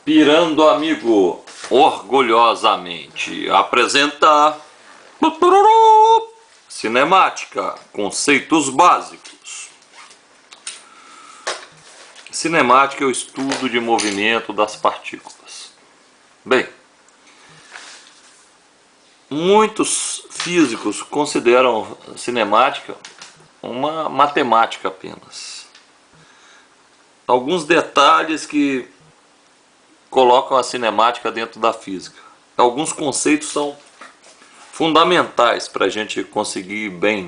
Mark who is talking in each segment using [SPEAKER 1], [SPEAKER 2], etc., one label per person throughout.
[SPEAKER 1] Pirando Amigo orgulhosamente apresenta Cinemática, conceitos básicos. Cinemática é o estudo de movimento das partículas. Bem, muitos físicos consideram cinemática uma matemática apenas. Alguns detalhes que colocam a cinemática dentro da física. Alguns conceitos são fundamentais para a gente conseguir ir bem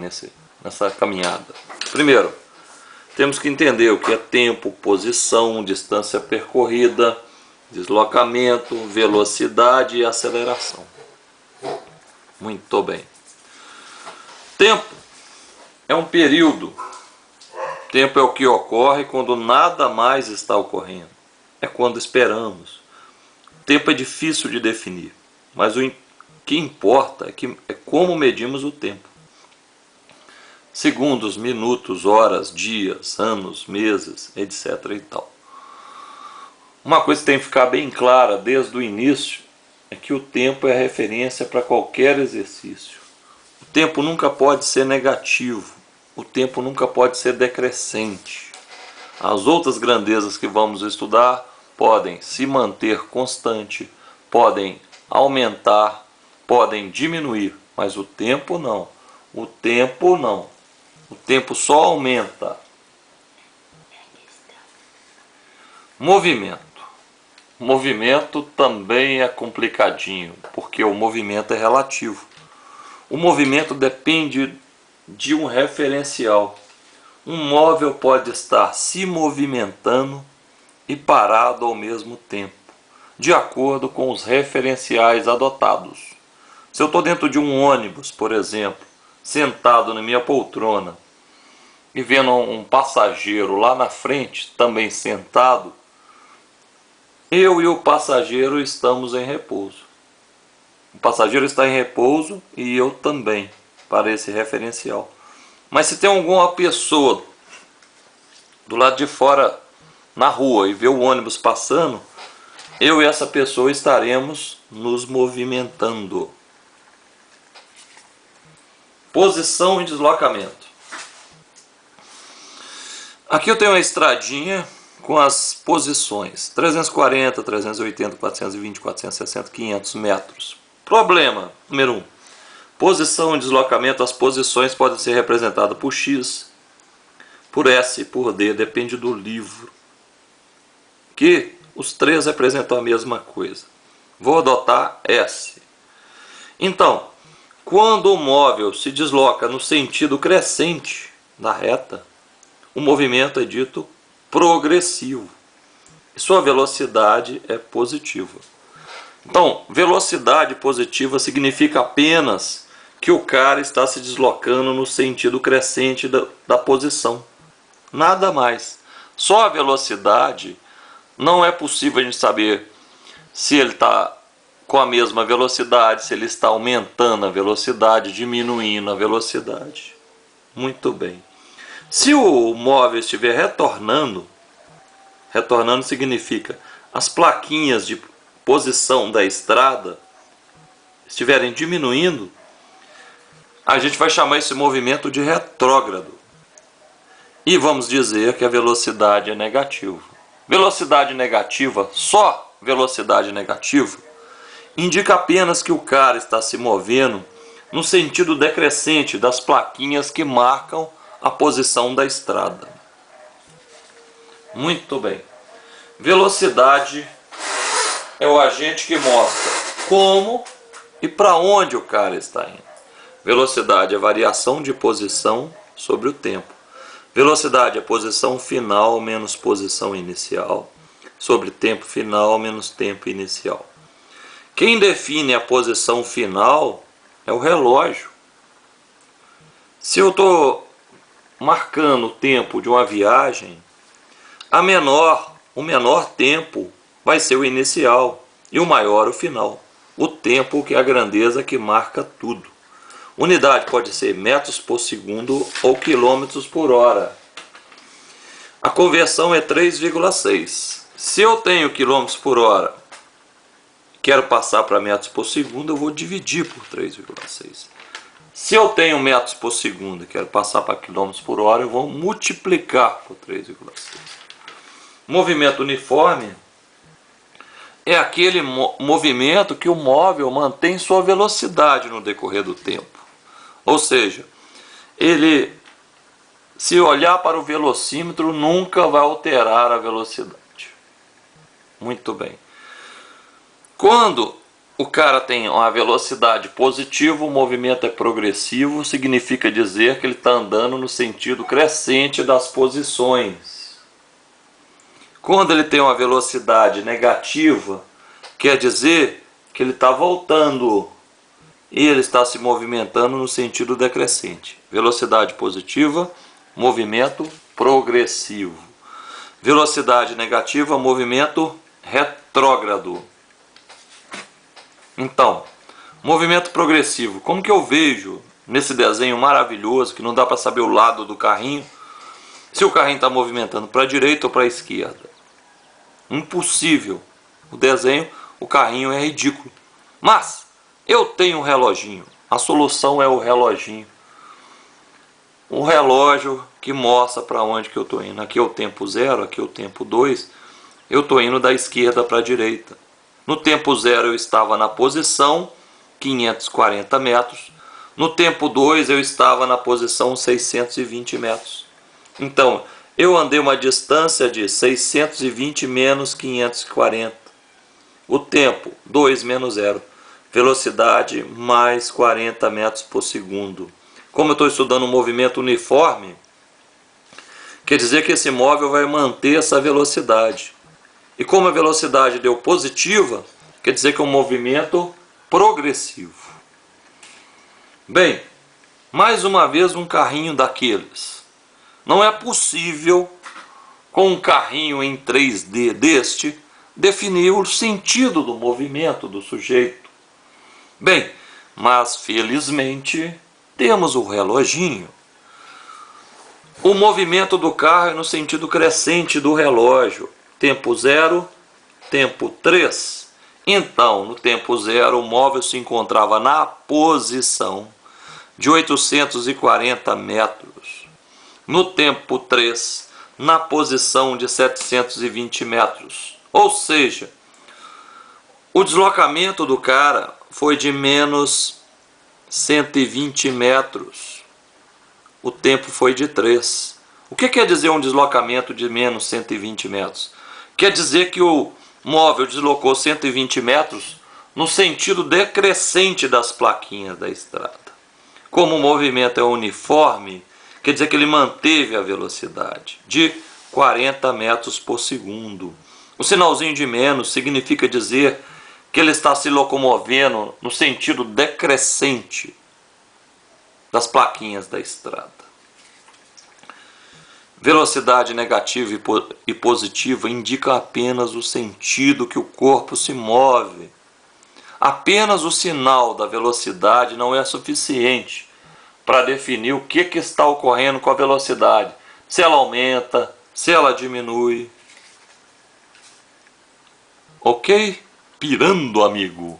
[SPEAKER 1] nessa caminhada. Primeiro, temos que entender o que é tempo, posição, distância percorrida, deslocamento, velocidade e aceleração. Muito bem. Tempo é um período. Tempo é o que ocorre quando nada mais está ocorrendo. É quando esperamos. O tempo é difícil de definir, mas o que importa é como medimos o tempo. Segundos, minutos, horas, dias, anos, meses, etc. e tal. Uma coisa que tem que ficar bem clara desde o início é que o tempo é referência para qualquer exercício. O tempo nunca pode ser negativo. O tempo nunca pode ser decrescente. As outras grandezas que vamos estudar podem se manter constante, podem aumentar, podem diminuir, mas o tempo não. O tempo não. O tempo só aumenta. Movimento. Movimento também é complicadinho, porque o movimento é relativo. O movimento depende de um referencial. Um móvel pode estar se movimentando e parado ao mesmo tempo, de acordo com os referenciais adotados. Se eu estou dentro de um ônibus, por exemplo, sentado na minha poltrona e vendo um passageiro lá na frente, também sentado, eu e o passageiro estamos em repouso. O passageiro está em repouso e eu também, para esse referencial. Mas se tem alguma pessoa do lado de fora na rua e vê o ônibus passando, eu e essa pessoa estaremos nos movimentando. Posição e deslocamento. Aqui eu tenho uma estradinha com as posições 340, 380, 420, 460, 500 metros. Problema número 1. Posição e deslocamento, as posições podem ser representadas por X, por S, por D, depende do livro. Que os três representam a mesma coisa. Vou adotar S. Então, quando o móvel se desloca no sentido crescente da reta, o movimento é dito progressivo. E sua velocidade é positiva. Então, velocidade positiva significa apenas que o cara está se deslocando no sentido crescente da posição. Nada mais. Só a velocidade, não é possível a gente saber se ele está com a mesma velocidade, se ele está aumentando a velocidade, diminuindo a velocidade. Muito bem. Se o móvel estiver retornando significa as plaquinhas de posição da estrada estiverem diminuindo, a gente vai chamar esse movimento de retrógrado. E vamos dizer que a velocidade é negativa. Velocidade negativa, só velocidade negativa, indica apenas que o cara está se movendo no sentido decrescente das plaquinhas que marcam a posição da estrada. Muito bem. Velocidade é o agente que mostra como e para onde o cara está indo. Velocidade é variação de posição sobre o tempo. Velocidade é posição final menos posição inicial sobre tempo final menos tempo inicial. Quem define a posição final é o relógio. Se eu estou marcando o tempo de uma viagem, o menor tempo vai ser o inicial e o maior o final. O tempo que é a grandeza que marca tudo. Unidade pode ser metros por segundo ou quilômetros por hora. A conversão é 3,6. Se eu tenho quilômetros por hora, quero passar para metros por segundo, eu vou dividir por 3,6. Se eu tenho metros por segundo e quero passar para quilômetros por hora, eu vou multiplicar por 3,6. Movimento uniforme é aquele movimento que o móvel mantém sua velocidade no decorrer do tempo. Ou seja, ele, se olhar para o velocímetro, nunca vai alterar a velocidade. Muito bem. Quando o cara tem uma velocidade positiva, o movimento é progressivo, significa dizer que ele está andando no sentido crescente das posições. Quando ele tem uma velocidade negativa, quer dizer que ele está voltando e ele está se movimentando no sentido decrescente. Velocidade positiva, movimento progressivo. Velocidade negativa, movimento retrógrado. Então, movimento progressivo. Como que eu vejo nesse desenho maravilhoso, que não dá para saber o lado do carrinho, se o carrinho está movimentando para a direita ou para a esquerda? Impossível. O desenho, o carrinho é ridículo. Mas eu tenho um reloginho. A solução é o reloginho. Um relógio que mostra para onde que eu estou indo. Aqui é o tempo 0, aqui é o tempo 2. Eu estou indo da esquerda para a direita. No tempo 0 eu estava na posição 540 metros. No tempo 2 eu estava na posição 620 metros. Então, eu andei uma distância de 620 menos 540. O tempo, 2 menos 0. Velocidade, mais 40 metros por segundo. Como eu estou estudando um movimento uniforme, quer dizer que esse móvel vai manter essa velocidade. E como a velocidade deu positiva, quer dizer que é um movimento progressivo. Bem, mais uma vez um carrinho daqueles. Não é possível, com um carrinho em 3D deste, definir o sentido do movimento do sujeito. Bem, mas felizmente temos o reloginho. O movimento do carro é no sentido crescente do relógio. Tempo 0, tempo 3. Então, no tempo 0, o móvel se encontrava na posição de 840 metros. No tempo 3, na posição de 720 metros. Ou seja, o deslocamento do cara foi de menos 120 metros. O tempo foi de 3. O que quer dizer um deslocamento de menos 120 metros? Quer dizer que o móvel deslocou 120 metros no sentido decrescente das plaquinhas da estrada. Como o movimento é uniforme, quer dizer que ele manteve a velocidade de 40 metros por segundo. O sinalzinho de menos significa dizer que ele está se locomovendo no sentido decrescente das plaquinhas da estrada. Velocidade negativa e positiva indicam apenas o sentido que o corpo se move. Apenas o sinal da velocidade não é suficiente para definir o que está ocorrendo com a velocidade. Se ela aumenta, se ela diminui. Ok? Pirando, amigo.